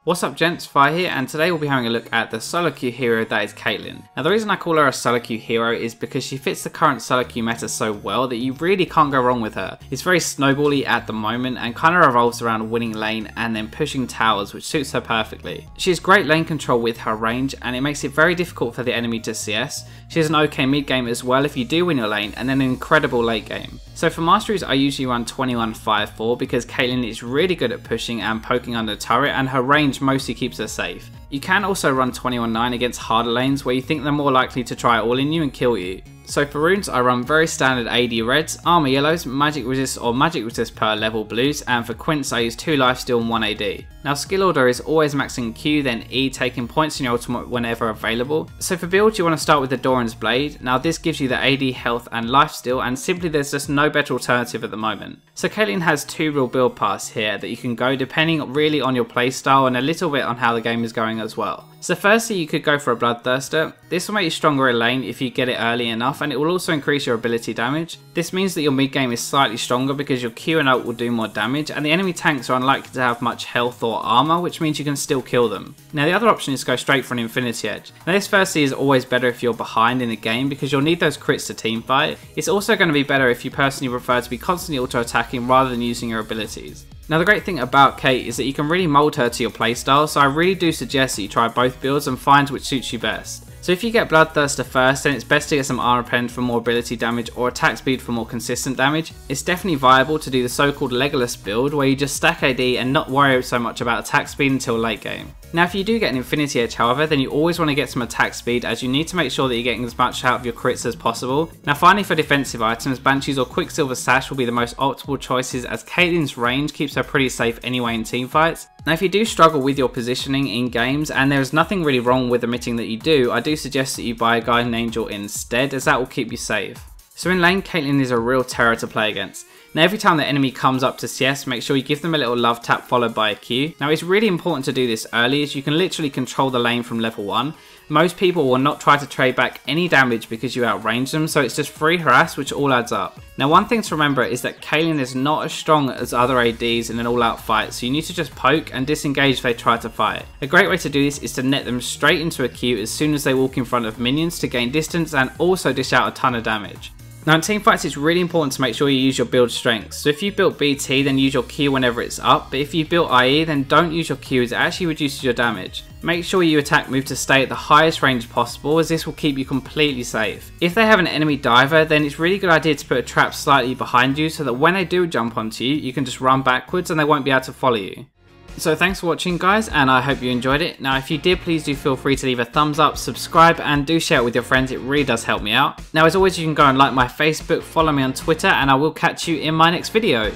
What's up gents, Fire here, and today we'll be having a look at the solo queue hero that is Caitlyn. Now the reason I call her a solo queue hero is because she fits the current solo queue meta so well that you really can't go wrong with her. It's very snowbally at the moment and kind of revolves around winning lane and then pushing towers, which suits her perfectly. She has great lane control with her range and it makes it very difficult for the enemy to CS. She has an okay mid game as well if you do win your lane, and then an incredible late game. So for Masteries I usually run 21-5-4 because Caitlyn is really good at pushing and poking under turret and her range mostly keeps her safe. You can also run 21-9 against harder lanes where you think they're more likely to try all in you and kill you. So for runes I run very standard AD reds, armor yellows, magic resist or magic resist per level blues, and for quints I use 2 lifesteal and 1 AD. Now skill order is always maxing Q then E, taking points in your ultimate whenever available. So for build you want to start with the Doran's Blade. Now this gives you the AD health and lifesteal, and simply there's just no better alternative at the moment. So Caitlyn has 2 real build paths here that you can go depending really on your playstyle and a little bit on how the game is going as well. So firstly you could go for a Bloodthirster. This will make you stronger in lane if you get it early enough, and it will also increase your ability damage. This means that your mid game is slightly stronger because your Q and ult will do more damage, and the enemy tanks are unlikely to have much health or armor, which means you can still kill them. Now the other option is to go straight for an Infinity Edge. Now this firstly is always better if you're behind in the game because you'll need those crits to teamfight. It's also going to be better if you personally prefer to be constantly auto attacking rather than using your abilities. Now the great thing about Kate is that you can really mold her to your playstyle, so I really do suggest that you try both builds and find which suits you best. So if you get Bloodthirster first, then it's best to get some armor pen for more ability damage or attack speed for more consistent damage. It's definitely viable to do the so-called Legolas build where you just stack AD and not worry so much about attack speed until late game. Now if you do get an Infinity Edge however, then you always want to get some attack speed as you need to make sure that you're getting as much out of your crits as possible. Now finally for defensive items, Banshees or Quicksilver Sash will be the most optimal choices as Caitlyn's range keeps her pretty safe anyway in teamfights. Now if you do struggle with your positioning in games, and there is nothing really wrong with admitting that you do, I do suggest that you buy a Guardian Angel instead, as that will keep you safe. So in lane, Caitlyn is a real terror to play against. Now every time the enemy comes up to CS, make sure you give them a little love tap followed by a Q. Now it's really important to do this early as you can literally control the lane from level 1. Most people will not try to trade back any damage because you outrange them, so it's just free harass which all adds up. Now one thing to remember is that Caitlyn is not as strong as other ADs in an all out fight, so you need to just poke and disengage if they try to fight. A great way to do this is to net them straight into a Q as soon as they walk in front of minions to gain distance and also dish out a ton of damage. Now in teamfights it's really important to make sure you use your build strengths. So if you built BT then use your Q whenever it's up, but if you built IE then don't use your Q as it actually reduces your damage. Make sure you attack move to stay at the highest range possible as this will keep you completely safe. If they have an enemy diver then it's a really good idea to put a trap slightly behind you so that when they do jump onto you, you can just run backwards and they won't be able to follow you. So thanks for watching guys, and I hope you enjoyed it. Now if you did, please do feel free to leave a thumbs up, subscribe and do share it with your friends, it really does help me out. Now as always you can go and like my Facebook, follow me on Twitter, and I will catch you in my next video.